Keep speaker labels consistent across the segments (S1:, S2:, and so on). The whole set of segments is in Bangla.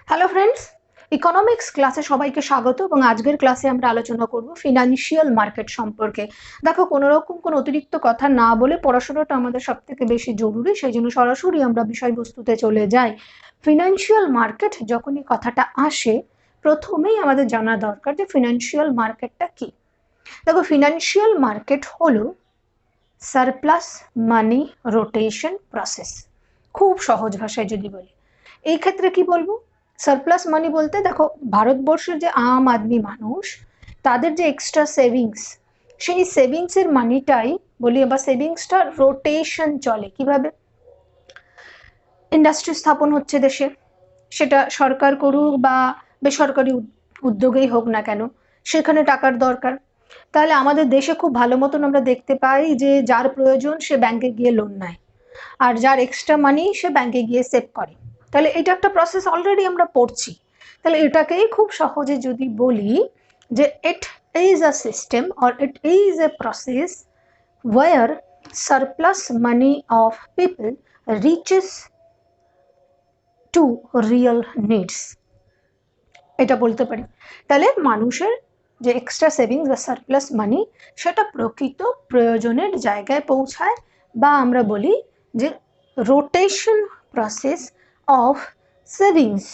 S1: হ্যালো ফ্রেন্ডস, ইকোনমিক্স ক্লাসে সবাইকে স্বাগত এবং আজকের ক্লাসে আমরা আলোচনা করব ফিনান্সিয়াল মার্কেট সম্পর্কে। দেখো, কোনো রকম কোনো অতিরিক্ত কথা না বলে পড়াশোনাটা আমাদের সবথেকে বেশি জরুরি, সেই জন্য সরাসরি আমরা বিষয়বস্তুতে চলে যাই। ফিনান্সিয়াল মার্কেট যখনই কথাটা আসে, প্রথমেই আমাদের জানা দরকার যে ফিনান্সিয়াল মার্কেটটা কি। দেখো, ফিনান্সিয়াল মার্কেট হলো সারপ্লাস মানি রোটেশন প্রসেস। খুব সহজ ভাষায় যদি বলি, এই ক্ষেত্রে কি বলবো, সারপ্লাস মানি বলতে দেখো, ভারতবর্ষের যে আম আদমি মানুষ, তাদের যে এক্সট্রা সেভিংস, সেই সেভিংসের মানিটাই বলি, বা সেভিংসটা রোটেশন চলে কিভাবে। ইন্ডাস্ট্রি স্থাপন হচ্ছে দেশে, সেটা সরকার করুক বা বেসরকারি উদ্যোগেই হোক না কেন, সেখানে টাকার দরকার। তাহলে আমাদের দেশে খুব ভালো মতন আমরা দেখতে পাই যে যার প্রয়োজন সে ব্যাংকে গিয়ে লোন নেয়, আর যার এক্সট্রা মানি সে ব্যাংকে গিয়ে সেভ করে। তাহলে এটা একটা প্রসেস অলরেডি আমরা পড়ছি। তাহলে এটাকেই খুব সহজে যদি বলি যে it is a system or it is a process where surplus money of people reaches to real needs, এটা বলতে পারি। তাহলে মানুষের যে এক্সট্রা সেভিংস বা সারপ্লাস মানি, সেটা প্রকৃত প্রয়োজনের জায়গায় পৌঁছায়, বা আমরা বলি যে rotation process of savings,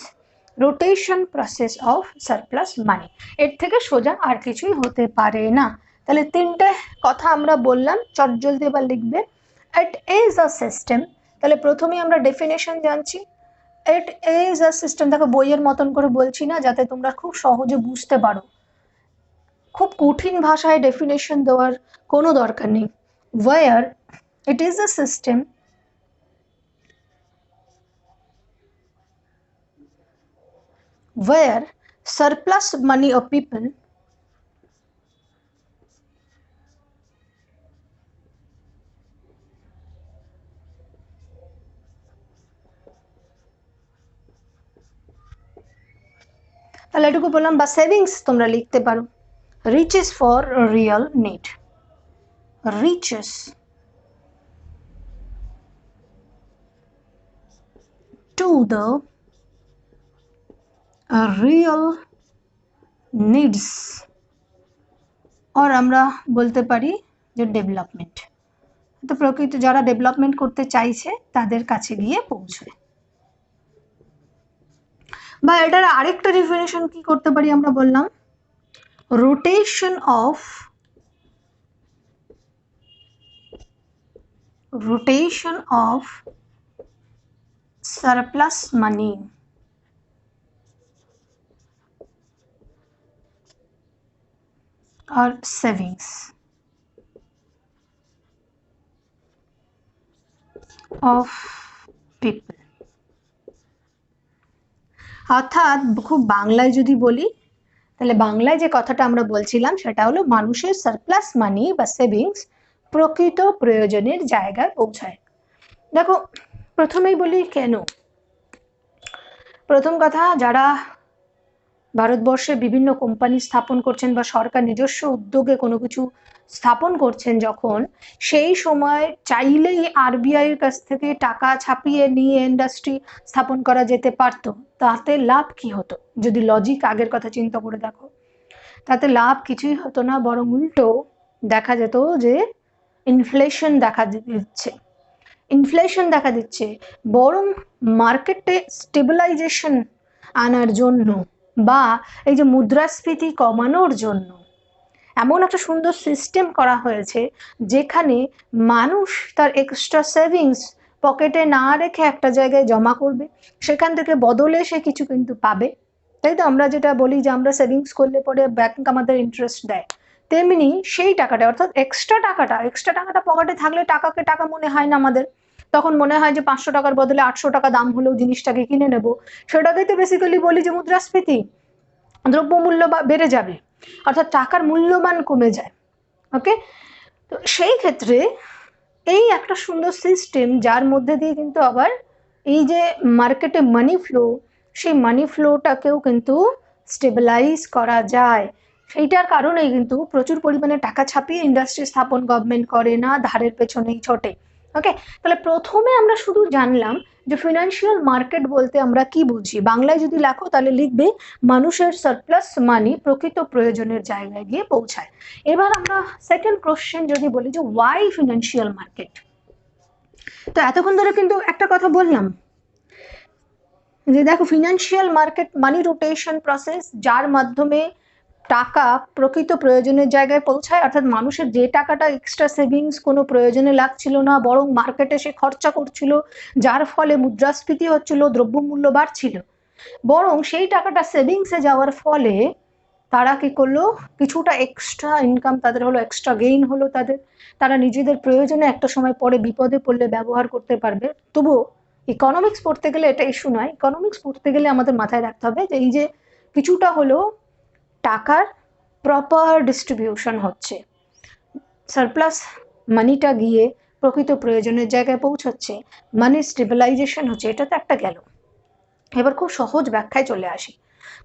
S1: rotation process of surplus money. এর থেকে সোজা আর কিছুই হতে পারে না। তাহলে তিনটে কথা আমরা বললাম, চটজলদি এবার লিখবে। ইট ইজ আ সিস্টেম, তাহলে প্রথমেই আমরা ডেফিনেশন জানছি। ইট ইজ আ সিস্টেম, দেখো বইয়ের মতন করে বলছি না, যাতে তোমরা খুব সহজে বুঝতে পারো। খুব কঠিন ভাষায় ডেফিনেশন দেওয়ার কোনো দরকার নেই। Where it is a system where surplus money of people তাহলে এটুকু বললাম, বা সেভিংস তোমরা লিখতে পারো। Reaches for real need, reaches to the real needs, আর আমরা বলতে পারি যে ডেভেলপমেন্ট, তো প্রকৃত যারা ডেভেলপমেন্ট করতে চাইছে তাদের কাছে গিয়ে পৌঁছয়। বা এটার আরেকটা ডেফিনেশন কি করতে পারি, আমরা বললাম rotation of surplus money or savings of people। অর্থাৎ খুব বাংলায় যদি বলি, তাহলে বাংলায় যে কথাটা আমরা বলছিলাম সেটা হলো মানুষের সারপ্লাস মানি বা সেভিংস প্রকৃত প্রয়োজনের জায়গায় পৌঁছায়। দেখো, প্রথমেই বলি কেন। প্রথম কথা, যারা ভারতবর্ষে বিভিন্ন কোম্পানি স্থাপন করছেন বা সরকার নিজস্ব উদ্যোগে কোনো কিছু স্থাপন করছেন, যখন সেই সময় চাইলেই আরবিআইয়ের কাছ থেকে টাকা ছাপিয়ে নিয়ে ইন্ডাস্ট্রি স্থাপন করা যেতে পারত। তাতে লাভ কি হতো, যদি লজিক আগের কথা চিন্তা করে দেখো, তাতে লাভ কিছুই হতো না, বরং উল্টো দেখা যেত যে ইনফ্লেশন দেখা দিচ্ছে। বরং মার্কেটে স্টেবিলাইজেশন আনার জন্য বা এই যে মুদ্রাস্ফীতি কমানোর জন্য এমন একটা সুন্দর সিস্টেম করা হয়েছে, যেখানে মানুষ তার এক্সট্রা সেভিংস পকেটে না রেখে একটা জায়গায় জমা করবে, সেখান থেকে বদলে সে কিছু কিন্তু পাবে। তাই তো আমরা যেটা বলি যে আমরা সেভিংস করলে পরে ব্যাংক আমাদের ইন্টারেস্ট দেয়, তেমনি সেই টাকাটা, অর্থাৎ এক্সট্রা টাকাটা পকেটে থাকলে টাকাকে টাকা মনে হয় না আমাদের। তখন মনে হয় যে 500 টাকার বদলে 800 টাকা দাম হলেও জিনিসটাকে কিনে নেব। সেটাকেই তো বেসিক্যালি বলি যে মুদ্রাস্ফীতি, দ্রব্যমূল্য বেড়ে যাবে, অর্থাৎ টাকার মূল্যমান কমে যায়। ওকে, তো সেই ক্ষেত্রে এই একটা সুন্দর সিস্টেম, যার মধ্যে দিয়ে কিন্তু আবার এই যে মার্কেটে মানি ফ্লো, সেই মানি ফ্লোটাকেও কিন্তু স্টেবিলাইজ করা যায়। সেইটার কারণেই কিন্তু প্রচুর পরিমাণে টাকা ছাপিয়ে ইন্ডাস্ট্রি স্থাপন গভর্নমেন্ট করে না, ধারের পেছনেই ছোটে। ওকে, তাহলে প্রথমে আমরা শুধু জানলাম যে ফিনান্সিয়াল মার্কেট বলতে আমরা কি বুঝি। বাংলায় যদি লেখো তাহলে লিখবে মানুষের সারপ্লাস মানি প্রকৃত প্রয়োজনের জায়গায় গিয়ে পৌঁছায়। এবার আমরা সেকেন্ড কোশ্চেন যদি বলি যে ওয়াই ফিনান্সিয়াল মার্কেট। তো এতক্ষণ ধরে কিন্তু একটা কথা বললাম যে দেখো ফিনান্সিয়াল মার্কেট মানি রোটেশন প্রসেস, যার মাধ্যমে টাকা প্রকৃত প্রয়োজনের জায়গায় পৌঁছায়, অর্থাৎ মানুষের যে টাকাটা এক্সট্রা সেভিংস কোনো প্রয়োজনে লাগছিল না, বরং মার্কেটে সে খরচা করছিল, যার ফলে মুদ্রাস্ফীতি হচ্ছিল, দ্রব্যমূল্য বাড়ছিল, বরং সেই টাকাটা সেভিংসে যাওয়ার ফলে তারা কি করলো, কিছুটা এক্সট্রা ইনকাম তাদের হলো, এক্সট্রা গেইন হলো তাদের, তারা নিজেদের প্রয়োজনে একটা সময় পরে বিপদে পড়লে ব্যবহার করতে পারবে। তবুও ইকোনমিক্স পড়তে গেলে এটা ইস্যু নয়, ইকোনমিক্স পড়তে গেলে আমাদের মাথায় রাখতে হবে যে এই যে কিছুটা হলো টাকার প্রপার ডিস্ট্রিবিউশন হচ্ছে, সারপ্লাস মানিটা গিয়ে প্রকৃত প্রয়োজনের জায়গায় পৌঁছচ্ছে, মানি স্টেবিলাইজেশন হচ্ছে, এটা তো একটা গেল। এবার খুব সহজ ব্যাখ্যায় চলে আসি।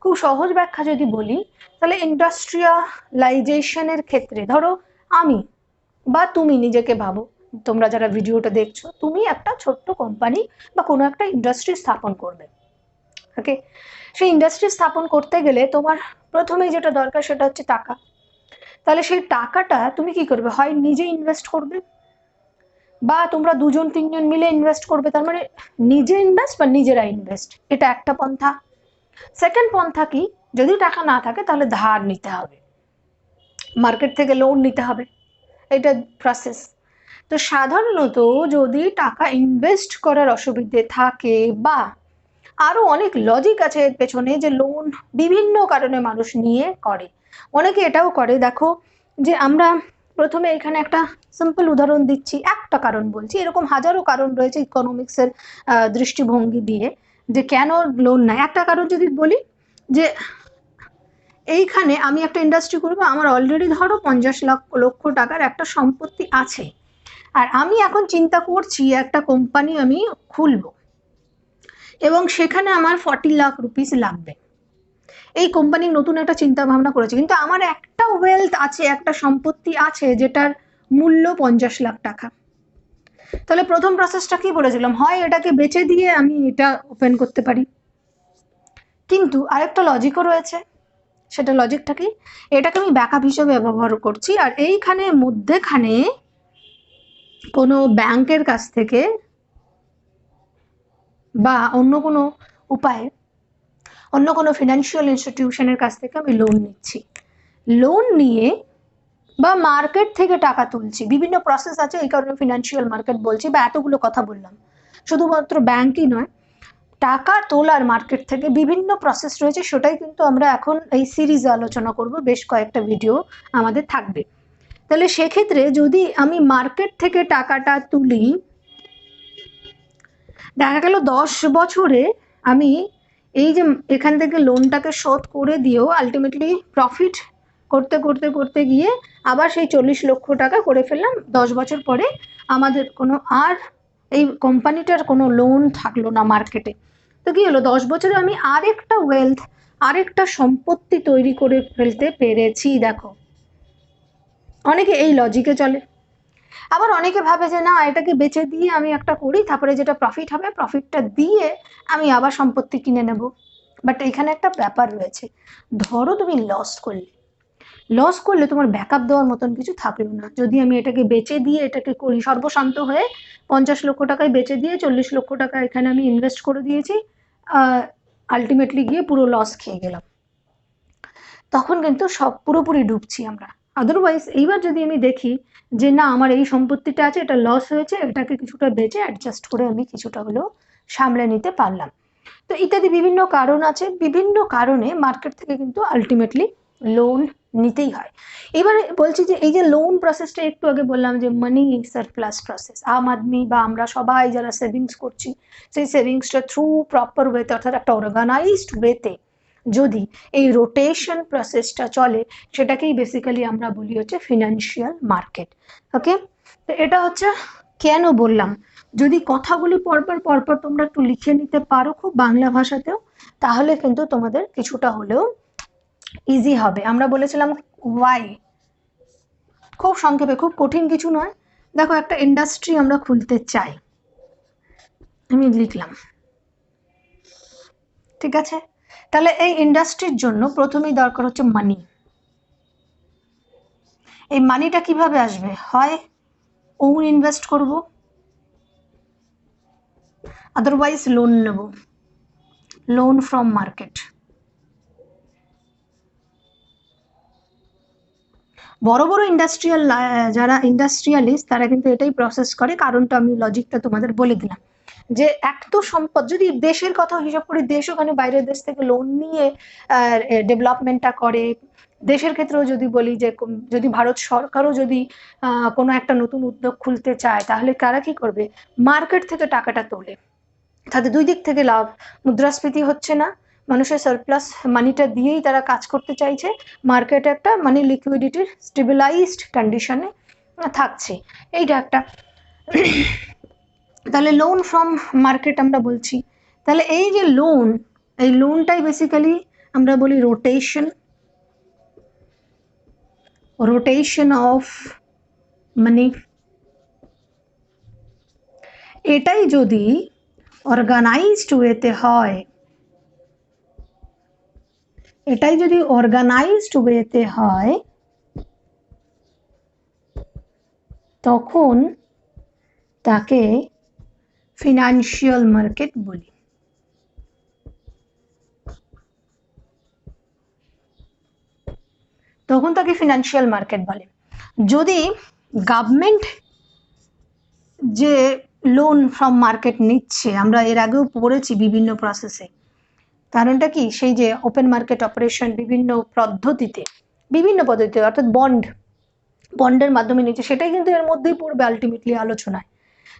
S1: খুব সহজ ব্যাখ্যা যদি বলি তাহলে ইন্ডাস্ট্রিয়ালাইজেশনের ক্ষেত্রে ধরো আমি বা তুমি নিজেকে ভাবো, তোমরা যারা ভিডিওটা দেখছো, তুমি একটা ছোট্ট কোম্পানি বা কোনো একটা ইন্ডাস্ট্রি স্থাপন করবে। ওকে, সেই ইন্ডাস্ট্রি স্থাপন করতে গেলে তোমার প্রথমেই যেটা দরকার সেটা হচ্ছে টাকা। তাহলে সেই টাকাটা তুমি কি করবে, হয় নিজে ইনভেস্ট করবে বা তোমরা দুজন তিনজন মিলে ইনভেস্ট করবে, তার মানে নিজে ইনভেস্ট বা নিজেরা ইনভেস্ট, এটা একটা পন্থা। সেকেন্ড পন্থা কি, যদি টাকা না থাকে তাহলে ধার নিতে হবে, মার্কেট থেকে লোন নিতে হবে, এটা প্রসেস। তো সাধারণত যদি টাকা ইনভেস্ট করার অসুবিধে থাকে বা আরো অনেক লজিক আছে এর পেছনে, যে লোন বিভিন্ন কারণে মানুষ নিয়ে করে, অনেকে এটাও করে, দেখো যে আমরা প্রথমে এখানে একটা সিম্পল উদাহরণ দিচ্ছি, একটা কারণ বলছি, এরকম হাজারো কারণ রয়েছে ইকোনমিক্সের দৃষ্টিভঙ্গি দিয়ে যে কেন লোন নেয়। একটা কারণ যদি বলি যে এইখানে আমি একটা ইন্ডাস্ট্রি করবো, আমার অলরেডি ধরো 50 লক্ষ টাকার একটা সম্পত্তি আছে, আর আমি এখন চিন্তা করছি একটা কোম্পানি আমি খুলবো এবং সেখানে আমার 40 লাখ রুপিস লাগবে। এই কোম্পানি নতুন একটা চিন্তা ভাবনা করেছে, কিন্তু আমার একটা ওয়েলথ আছে, একটা সম্পত্তি আছে যেটার মূল্য 50 লাখ টাকা। তাহলে প্রথম প্রসেসটা কি বলেছিলাম, হয় এটাকে বেচে দিয়ে আমি এটা ওপেন করতে পারি, কিন্তু আরেকটা লজিকও রয়েছে। সেটা লজিকটা কি, এটাকে আমি ব্যাকআপ হিসেবে ব্যবহার করছি, আর এইখানে মধ্যেখানে কোনো ব্যাংকের কাছ থেকে বা অন্য কোনো উপায়ে অন্য কোনো ফিনান্সিয়াল ইনস্টিটিউশনের কাছ থেকে আমি লোন নিচ্ছি, লোন নিয়ে বা মার্কেট থেকে টাকা তুলছি, বিভিন্ন প্রসেস আছে, এই কারণে ফিনান্সিয়াল মার্কেট বলছি বা এতগুলো কথা বললাম। শুধুমাত্র ব্যাংকই নয়, টাকা তোলার মার্কেট থেকে বিভিন্ন প্রসেস রয়েছে, সেটাই কিন্তু আমরা এখন এই সিরিজে আলোচনা করব, বেশ কয়েকটা ভিডিও আমাদের থাকবে। তাহলে সেক্ষেত্রে যদি আমি মার্কেট থেকে টাকাটা তুলি, দেখা গেল 10 বছরে আমি এই যে এখান থেকে লোনটাকে শোধ করে দিয়েও আলটিমেটলি প্রফিট করতে করতে করতে গিয়ে আবার সেই 40 লক্ষ টাকা করে ফেললাম, 10 বছর পরে আমাদের কোনো আর এই কোম্পানিটার কোনো লোন থাকলো না মার্কেটে। তো কি হলো, 10 বছরে আমি আরেকটা ওয়েলথ, আরেকটা সম্পত্তি তৈরি করে ফেলতে পেরেছি। দেখো, অনেকে এই লজিকে চলে, আবার অনেকে ভাবে যে না, এটাকে বেচে দিয়ে আমি একটা করি, তারপরে যেটা প্রফিট হবে প্রফিটটা দিয়ে আমি আবার সম্পত্তি কিনে নেব। বাট এখানে একটা ব্যাপার রয়েছে, ধরো তুমি লস করলে তোমার ব্যাকআপ দেওয়ার মতন কিছু থাকলো না। যদি আমি এটাকে বেচে দিয়ে এটাকে করি, সর্বশান্ত হয়ে 50 লক্ষ টাকায় বেচে দিয়ে 40 লক্ষ টাকা এখানে আমি ইনভেস্ট করে দিয়েছি, আলটিমেটলি গিয়ে পুরো লস খেয়ে গেলাম, তখন কিন্তু সব পুরোপুরি ডুবছি আমরা। আদারওয়াইজ এইবার যদি আমি দেখি যে না, আমার এই সম্পত্তিটা আছে, এটা লস হয়েছে, এটাকে কিছুটা বেচে অ্যাডজাস্ট করে আমি কিছুটা হলেও সামলে নিতে পারলাম। তো ইত্যাদি বিভিন্ন কারণ আছে, বিভিন্ন কারণে মার্কেট থেকে কিন্তু আলটিমেটলি লোন নিতেই হয়। এবারে বলছি যে এই যে লোন প্রসেসটা একটু আগে বললাম যে মানি সারপ্লাস প্রসেস, আম আদমি বা আমরা সবাই যারা সেভিংস করছি, সেই সেভিংসটা থ্রু প্রপার ওয়েতে, অর্থাৎ একটা অর্গানাইজড ওয়েতে যদি এই রোটেশন প্রসেসটা চলে, সেটাকেই বেসিক্যালি আমরা বলি হচ্ছে ফিনান্সিয়াল মার্কেট। ওকে, তো এটা হচ্ছে কেন বললাম, যদি কথাগুলি পরপর পরপর তোমরা একটু লিখে নিতে পারো খুব বাংলা ভাষাতেও, তাহলে কিন্তু তোমাদের কিছুটা হলেও ইজি হবে। আমরা বলেছিলাম ওয়াই, খুব সংক্ষেপে, খুব কঠিন কিছু নয়, দেখো একটা ইন্ডাস্ট্রি আমরা খুলতে চাই, আমি লিখলাম, ঠিক আছে। তাহলে এই ইন্ডাস্ট্রির জন্য প্রথমেই দরকার হচ্ছে মানি। এই মানিটা কিভাবে আসবে? হয় ওন ইনভেস্ট করব, আদারওয়াইজ লোন নেব, লোন ফ্রম মার্কেট। বড় বড় ইন্ডাস্ট্রিয়াল যারা ইন্ডাস্ট্রিয়ালিস্ট তারা কিন্তু এটাই প্রসেস করে, কারণটা আমি লজিকটা তোমাদের বলে দিলাম। যে এক তো সম্পদ, যদি দেশের কথা হিসাব করি, দেশ ওখানে বাইরের দেশ থেকে লোন নিয়ে ডেভেলপমেন্টটা করে। দেশের ক্ষেত্রেও যদি বলি যে যদি ভারত সরকারও যদি কোনো একটা নতুন উদ্যোগ খুলতে চায়, তাহলে কারা কি করবে? মার্কেট থেকে টাকাটা তোলে। তাদের দুই দিক থেকে লাভ, মুদ্রাস্ফীতি হচ্ছে না, মানুষের সারপ্লাস মানিটা দিয়েই তারা কাজ করতে চাইছে, মার্কেটে একটা মানি লিকুইডিটির স্টেবিলাইজড কন্ডিশনে থাকছে, এইটা একটা। তাহলে লোন ফ্রম মার্কেট আমরা বলছি। তাহলে এই যে লোন, এই লোনটাই বেসিক্যালি আমরা বলি রোটেশন অফ মানি। এটাই যদি অর্গানাইজড ওয়েতে হয়, এটাই যদি অর্গানাইজড ওয়েতে হয়, তখন তাকে ফিনান্সিয়াল মার্কেট বলি। তখন তাকে ফিনান্সিয়াল মার্কেট বলে। যদি গভর্নমেন্ট যে লোন ফ্রম মার্কেট নিচ্ছে, আমরা এর আগেও পড়েছি বিভিন্ন প্রসেসে, কারণটা কি? সেই যে ওপেন মার্কেট অপারেশন বিভিন্ন পদ্ধতিতে অর্থাৎ বন্ডের মাধ্যমে নিচ্ছে, সেটাই কিন্তু এর মধ্যেই পড়বে আলটিমেটলি আলোচনায়।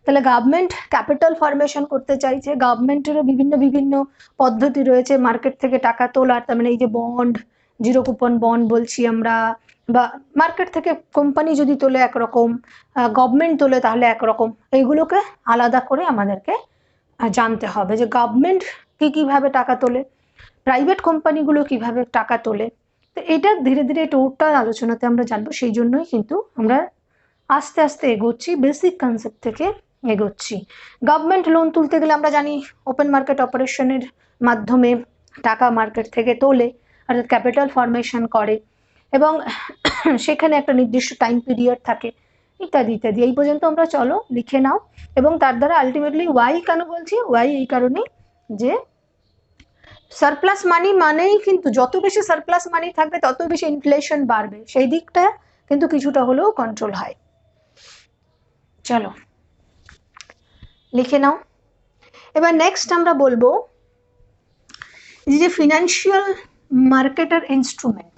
S1: তাহলে গভর্নমেন্ট ক্যাপিটাল ফরমেশন করতে চাইছে, গভর্নমেন্টেরও বিভিন্ন পদ্ধতি রয়েছে মার্কেট থেকে টাকা তোলার। তার মানে এই যে বন্ড, জিরো কুপন বন্ড বলছি আমরা, বা মার্কেট থেকে কোম্পানি যদি তোলে একরকম, গভর্নমেন্ট তোলে তাহলে একরকম। এইগুলোকে আলাদা করে আমাদেরকে জানতে হবে যে গভর্নমেন্ট কিভাবে টাকা তোলে, প্রাইভেট কোম্পানিগুলো কিভাবে টাকা তোলে। তো এটা ধীরে ধীরে টোটাল আলোচনাতে আমরা জানবো। সেই জন্যই কিন্তু আমরা আস্তে আস্তে এগোচ্ছি, বেসিক কনসেপ্ট থেকে এগোচ্ছি। গভর্নমেন্ট লোন তুলতে গেলে আমরা জানি ওপেন মার্কেট অপারেশনের মাধ্যমে টাকা মার্কেট থেকে তোলে, অর্থাৎ ক্যাপিটাল ফরমেশন করে, এবং সেখানে একটা নির্দিষ্ট টাইম পিরিয়ড থাকে, ইত্যাদি ইত্যাদি। এই পর্যন্ত আমরা চলো লিখে নাও। এবং তার দ্বারা আলটিমেটলি ওয়াই কেন বলছি? ওয়াই এই কারণে যে সারপ্লাস মানি মানেই কিন্তু যত বেশি সারপ্লাস মানি থাকবে তত বেশি ইনফ্লেশন বাড়বে, সেই দিকটা কিন্তু কিছুটা হলেও কন্ট্রোল হয়। চলো লিখে নাও। এবার নেক্সট আমরা বলবো যে ফিনান্সিয়াল মার্কেটের ইনস্ট্রুমেন্ট।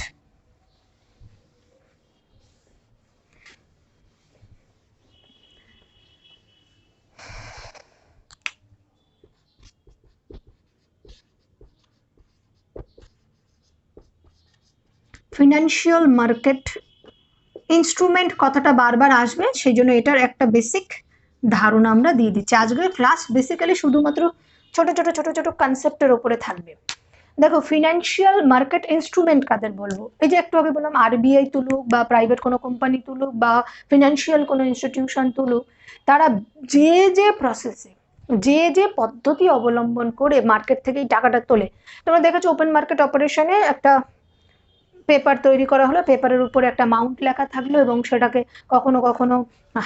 S1: ফিনান্সিয়াল মার্কেট ইনস্ট্রুমেন্ট কথাটা বারবার আসবে, সেই জন্য এটার একটা বেসিক ধারণা আমরা দিয়ে দিচ্ছি। আজকের ক্লাস বেসিক্যালি শুধুমাত্র ছোট ছোট ছোট ছোট কনসেপ্টের ওপরে থাকবে। দেখো ফিনান্সিয়াল মার্কেট ইনস্ট্রুমেন্ট কাদের বলবো? এই যে একটু আগে বললাম আরবিআই তুলুক বা প্রাইভেট কোনো কোম্পানি তুলুক বা ফিনান্সিয়াল কোনো ইনস্টিটিউশন তুলুক, তারা যে প্রসেসে যে পদ্ধতি অবলম্বন করে মার্কেট থেকে এই টাকাটা তোলে। তোমরা দেখেছো ওপেন মার্কেট অপারেশনে একটা পেপার তৈরি করা হলো, পেপারের উপরে একটা অ্যামাউন্ট লেখা থাকলো এবং সেটাকে কখনো কখনো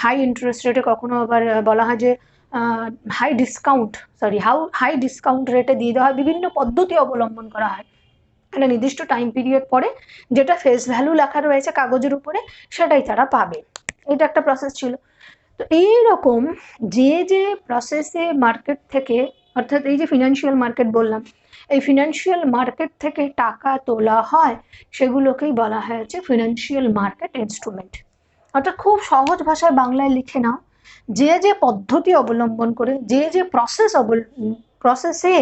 S1: হাই ইন্টারেস্ট রেটে, কখনো আবার বলা হয় যে হাই ডিসকাউন্ট রেটে দিয়ে দেওয়া হয়। বিভিন্ন পদ্ধতি অবলম্বন করা হয়, একটা নির্দিষ্ট টাইম পিরিয়ড পরে যেটা ফেস ভ্যালু লেখা রয়েছে কাগজের উপরে সেটাই তারা পাবে। এটা একটা প্রসেস ছিল। তো এইরকম যে প্রসেসে মার্কেট থেকে, অর্থাৎ এই যে ফিনান্সিয়াল মার্কেট বললাম, এই ফিনান্সিয়াল মার্কেট থেকে টাকা তোলা হয়, সেগুলোকেই বলা হয়েছে ফিনান্সিয়াল মার্কেট ইনস্ট্রুমেন্ট। অর্থাৎ খুব সহজ ভাষায় বাংলায় লিখে নাও, যে পদ্ধতি অবলম্বন করে যে প্রসেসে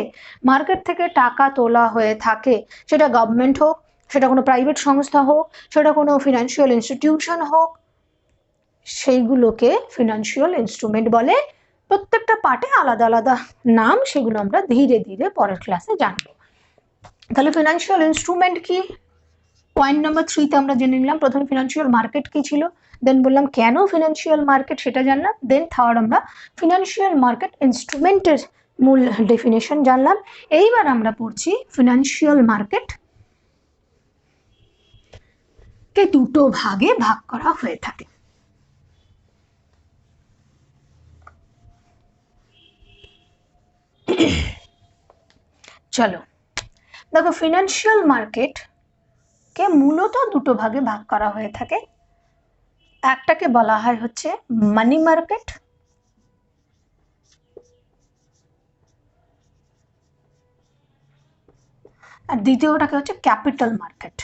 S1: মার্কেট থেকে টাকা তোলা হয়ে থাকে, সেটা গভর্নমেন্ট হোক, সেটা কোনো প্রাইভেট সংস্থা হোক, সেটা কোনো ফিনান্সিয়াল ইনস্টিটিউশন হোক, সেইগুলোকে ফিনান্সিয়াল ইনস্ট্রুমেন্ট বলে। প্রত্যেকটা পার্টে আলাদা আলাদা নাম, সেগুলো আমরা ধীরে ধীরে পরের ক্লাসে জানবো। তাহলে ফিনান্সিয়াল ইনস্ট্রুমেন্ট কি? পয়েন্ট নাম্বার 3 তে আমরা জেনে নিলাম প্রথমে ফিনান্সিয়াল মার্কেট কি ছিল, দেন বললাম কেন ফিনান্সিয়াল মার্কেট সেটা জানলাম, দেন থার্ড আমরা ফিনান্সিয়াল মার্কেট ইনস্ট্রুমেন্টের মূল ডেফিনেশন জানলাম। এইবার আমরা পড়ছি ফিনান্সিয়াল মার্কেট কে দুটো ভাগে ভাগ করা হয়ে থাকে। চলো দেখো, ফিনান্সিয়াল মার্কেট কে মূলত দুটো ভাগে ভাগ করা হয়ে থাকে। একটাকে বলা হয় হচ্ছে মানি মার্কেট, আর দ্বিতীয়টাকে হচ্ছে ক্যাপিটাল মার্কেট।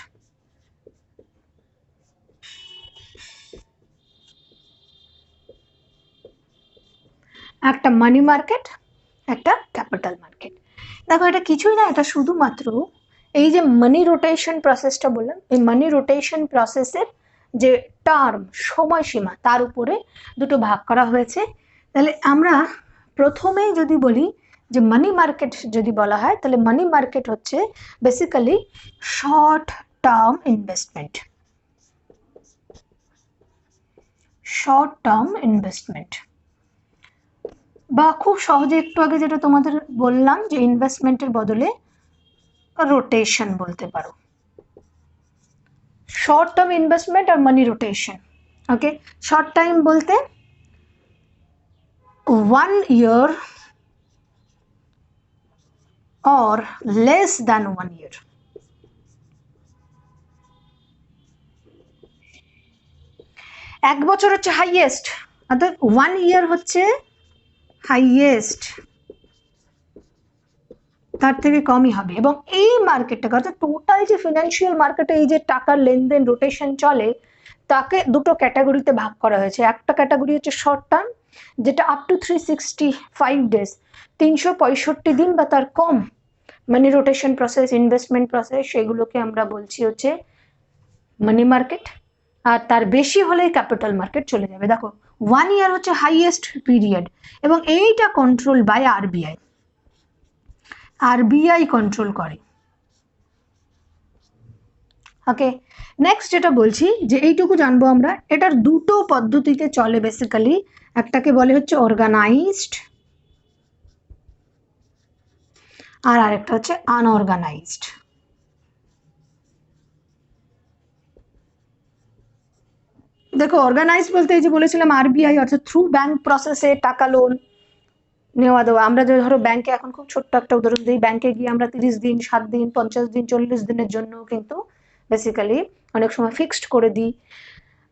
S1: একটা মানি মার্কেট, একটা ক্যাপিটাল মার্কেট। দেখো এটা কিছুই না, এটা শুধুমাত্র এই যে মানি রোটেশন প্রসেসটা বললাম, এই মানি রোটেশন প্রসেসের যে টার্ম, সময়সীমা, তার উপরে দুটো ভাগ করা হয়েছে। তাহলে আমরা প্রথমেই যদি বলি যে মানি মার্কেট যদি বলা হয়, তাহলে মানি মার্কেট হচ্ছে basically short term investment. Short term investment, বা খুব সহজে একটু আগে যেটা তোমাদের বললাম যে ইনভেস্টমেন্টের বদলে রোটেশন বলতে পারো। শর্ট টার্ম ইনভেস্টমেন্ট আর মানি রোটেশন। ওকে, শর্ট টাইম বলতে 1 year or less than 1 year। এক বছর হচ্ছে হাইয়েস্ট, অর্থাৎ 1 year হচ্ছে হাইয়েস্ট, তার থেকে কমই হবে। এবং এই মার্কেটটাকে, অর্থাৎ টোটাল যে ফিনান্সিয়াল মার্কেটে এই যে টাকার লেনদেন রোটেশন চলে, তাকে দুটো ক্যাটাগরিতে ভাগ করা হয়েছে। একটা ক্যাটাগরি হচ্ছে শর্ট টার্ম, যেটা আপ টু 365 days, 365 দিন বা তার কম মানি রোটেশন প্রসেস, ইনভেস্টমেন্ট প্রসেস, সেগুলোকে আমরা বলছি হচ্ছে মানি মার্কেট। আর তার বেশি হলেই ক্যাপিটাল মার্কেট চলে যাবে। দেখো 1 year হচ্ছে হাইয়েস্ট পিরিয়ড, এবং এইটা control by RBI. RBI control করে। ওকে, নেক্সট যেটা বলছি যে এইটুকু জানবো আমরা, এটার দুটো পদ্ধতিতে চলে বেসিক্যালি। একটাকে বলে হচ্ছে অর্গানাইজড, আর আরেকটা হচ্ছে আনঅর্গানাইজড। দেখো অর্গানাইজড বলতে এই যে বলেছিলাম আরবিআই, অর্থাৎ থ্রু ব্যাংক প্রসেসে টাকা লোন নেওয়া দেওয়া। আমরা যে ধরো ব্যাংকে, এখন খুব ছোট্ট একটা উদাহরণ দিই, ব্যাংকে গিয়ে আমরা 30 দিন, 7 দিন, 50 দিন, 40 দিনের জন্য কিন্তু বেসিক্যালি অনেক সময় ফিক্সড করে দিই।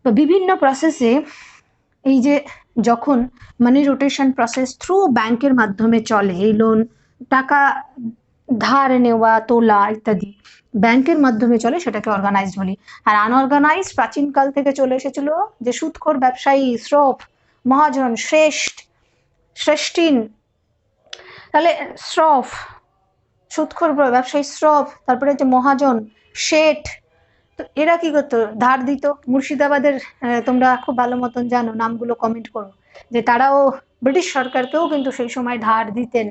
S1: বা বিভিন্ন প্রসেসে এই যে যখন মানি রোটেশন প্রসেস থ্রু ব্যাংকের মাধ্যমে চলে, এই লোন, টাকা ধার নেওয়া, তোলা ইত্যাদি ব্যাংকের মাধ্যমে চলে, সেটাকে অর্গানাইজড বলি। আর আনঅর্গানাইজড প্রাচীনকাল থেকে চলে এসেছিল যে সুদখোর ব্যবসায়ী, স্রোফ, মহাজন, শ্রেষ্ঠিন, তাহলে স্রফ, সুদখোর ব্যবসায়ী স্রফ, তারপরে যে মহাজন, শেঠ, তো এরা কি করতো, ধার দিত। মুর্শিদাবাদের তোমরা খুব ভালো মতন জানো, নামগুলো কমেন্ট করো, যে তারাও ব্রিটিশ সরকারকেও কিন্তু সেই সময় ধার দিতেন।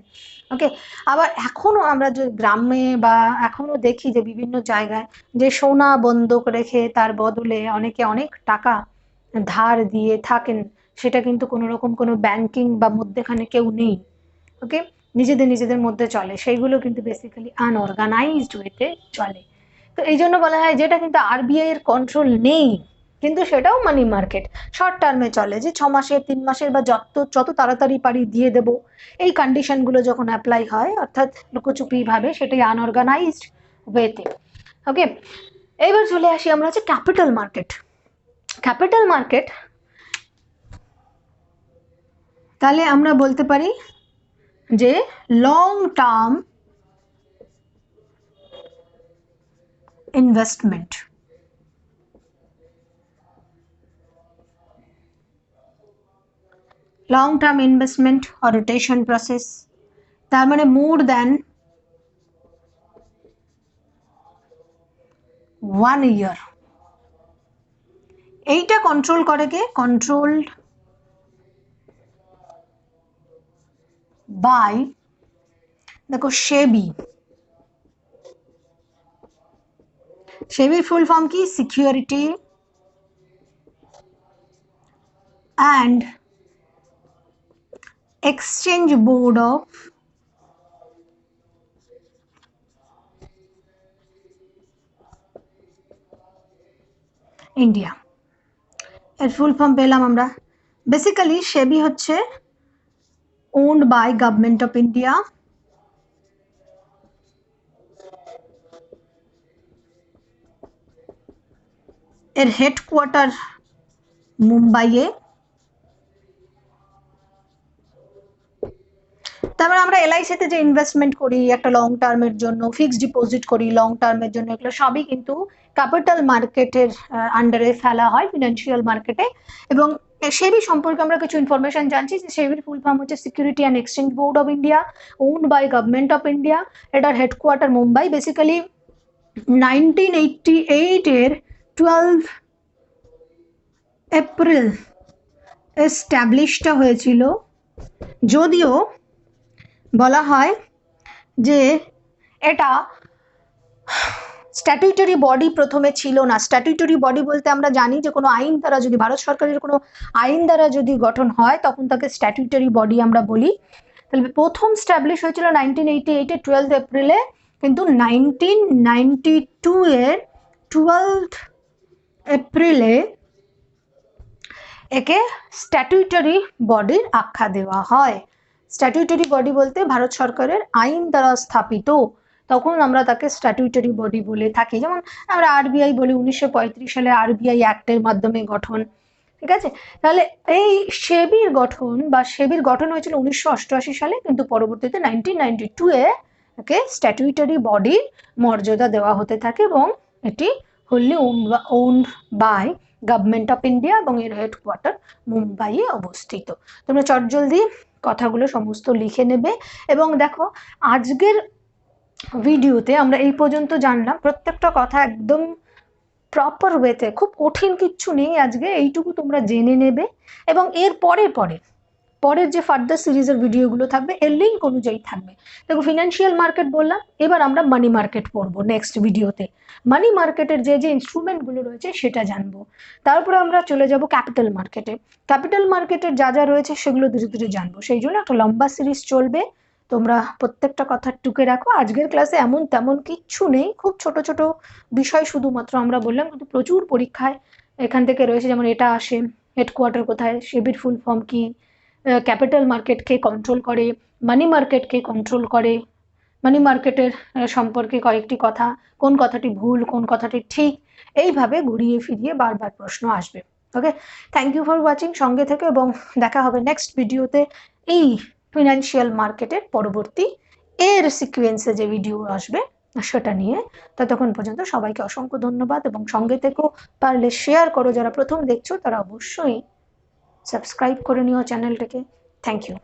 S1: ওকে, আবার এখনো আমরা যে গ্রামে বা এখনো দেখি যে বিভিন্ন জায়গায় যে সোনা বন্ধক রেখে তার বদলে অনেকে অনেক টাকা ধার দিয়ে থাকেন, সেটা কিন্তু কোনো রকম কোনো ব্যাংকিং বা মধ্যেখানে কেউ নেই। ওকে, নিজেদের মধ্যে চলে, সেইগুলো কিন্তু বেসিক্যালি আনঅর্গানাইজড ওয়েতে চলে। তো এই জন্য বলা হয় যেটা কিন্তু আরবিআই এর কন্ট্রোল নেই, কিন্তু সেটাও মানি মার্কেট, শর্ট টার্মে চলে, যে 6 মাসের, 3 মাসের, বা যত তাড়াতাড়ি পারি দিয়ে দেব, এই কন্ডিশনগুলো যখন অ্যাপ্লাই হয়, অর্থাৎ লুকোচুপি ভাবে, সেটাই আনঅর্গানাইজড ওয়েতে। ওকে, এইবার চলে আসি আমরা হচ্ছে ক্যাপিটাল মার্কেট। ক্যাপিটাল মার্কেট, তাহলে আমরা বলতে পারি যে long term investment. Long term investment or rotation process, তার মানে মোর দ্যান 1 year। এইটা কন্ট্রোল করে কে? কন্ট্রোলড বাই, দেখো সেবি। সেবির ফুল ফর্ম কি? Security and Exchange Board of India. এর ফুল ফর্ম পেলাম আমরা। বেসিক্যালি সেবি হচ্ছে owned by government of India, এর হেডকোয়ার্টার মুম্বাইয়ে। তারপরে আমরা এলআইসিতে যে ইনভেস্টমেন্ট করি একটা লং টার্মের জন্য, ফিক্সড ডিপোজিট করি লং টার্মের জন্য, এগুলো সবই কিন্তু ক্যাপিটাল মার্কেটের আন্ডারে ফেলা হয়, ফিনান্সিয়াল মার্কেটে। এবং সেবি সম্পর্কে আমরা কিছু ইনফরমেশন জানছি যে সেবির ফুল ফর্ম হচ্ছে security and exchange board of India, owned by government of India. এটার হেডকোয়ার্টার মুম্বাই। বেসিক্যালি 1988 এর 12 এপ্রিল এস্টাবলিশটা হয়েছিল, যদিও বলা হয় যে এটা স্ট্যাটিউটরি বডি প্রথমে ছিল না। স্ট্যাটিউটরি বডি বলতে আমরা জানি যে কোনো আইন দ্বারা যদি, ভারত সরকারের কোনো আইন দ্বারা যদি গঠন হয় তখন তাকে স্ট্যাটিউটরি বডি আমরা বলি। তাহলে প্রথম স্ট্যাবলিশ হয়েছিল 1988 12 এপ্রিলে, কিন্তু 1992 এর 12 এপ্রিলে একে স্ট্যাটিউটরি বডির আখ্যা দেওয়া হয়। স্ট্যাটিউটরি বডি বলতে ভারত সরকারের আইন দ্বারা স্থাপিত, তখন আমরা তাকে স্ট্যাটিউটরি বডি বলে থাকি। যেমন আমরা আরবিআই বলি, 1935 সালে আরবিআই অ্যাক্টের মাধ্যমে গঠন, ঠিক আছে। তাহলে এই সেবির গঠন হয়েছিল 1988 সালে, কিন্তু পরবর্তীতে 1992 এ একে স্ট্যাটিউটরি বডির মর্যাদা দেওয়া হতে থাকে এবং এটি wholly owned by government of India এবং এর হেডকোয়ার্টার মুম্বাইয়ে অবস্থিত। তোমরা চটজলদি কথাগুলো সমস্ত লিখে নেবে। এবং দেখো আজকের ভিডিওতে আমরা এই পর্যন্ত জানলাম, প্রত্যেকটা কথা একদম প্রপার ওয়েতে, খুব কঠিন কিচ্ছু নেই আজকে, এইটুকু তোমরা জেনে নেবে। এবং এর পরের যে ফার্দার সিরিজের ভিডিওগুলো থাকবে এর লিঙ্ক অনুযায়ী থাকবে। দেখো ফিনান্সিয়াল মার্কেট বললাম, এবার আমরা মানি মার্কেট পড়বো নেক্সট ভিডিওতে। মানি মার্কেটের যে যে ইনস্ট্রুমেন্টগুলো রয়েছে সেটা জানবো। তারপরে আমরা চলে যাব ক্যাপিটাল মার্কেটে। ক্যাপিটাল মার্কেটের যা যা রয়েছে সেগুলো ধীরে ধীরে জানবো, সেই জন্য একটা লম্বা সিরিজ চলবে। তোমরা প্রত্যেকটা কথা টুকে রাখো। আজকের ক্লাসে এমন তেমন কিচ্ছু নেই, খুব ছোট ছোট বিষয় শুধুমাত্র আমরা বললাম, কিন্তু প্রচুর পরীক্ষায় এখান থেকে রয়েছে। যেমন এটা আসে, হেডকোয়ার্টার কোথায়, সেবির ফুল ফর্ম কি, ক্যাপিটাল মার্কেটকে কন্ট্রোল করে, মানি মার্কেটকে কন্ট্রোল করে, মানি মার্কেটের সম্পর্কে কয়েকটি কথা, কোন কথাটি ভুল কোন কথাটি ঠিক, এইভাবে ঘুরিয়ে ফিরিয়ে বারবার প্রশ্ন আসবে। ওকে, থ্যাংক ইউ ফর ওয়াচিং। সঙ্গে থেকে এবং দেখা হবে নেক্সট ভিডিওতে এই ফিনান্সিয়াল মার্কেটের পরবর্তী এর সিকোয়েন্সে যে ভিডিও আসবে সেটা নিয়ে। ততক্ষণ পর্যন্ত সবাইকে অসংখ্য ধন্যবাদ এবং সঙ্গে থেকেও পারলে শেয়ার করো। যারা প্রথম দেখছো তারা অবশ্যই সাবস্ক্রাইব করে নিও চ্যানেলটাকে। Thank you.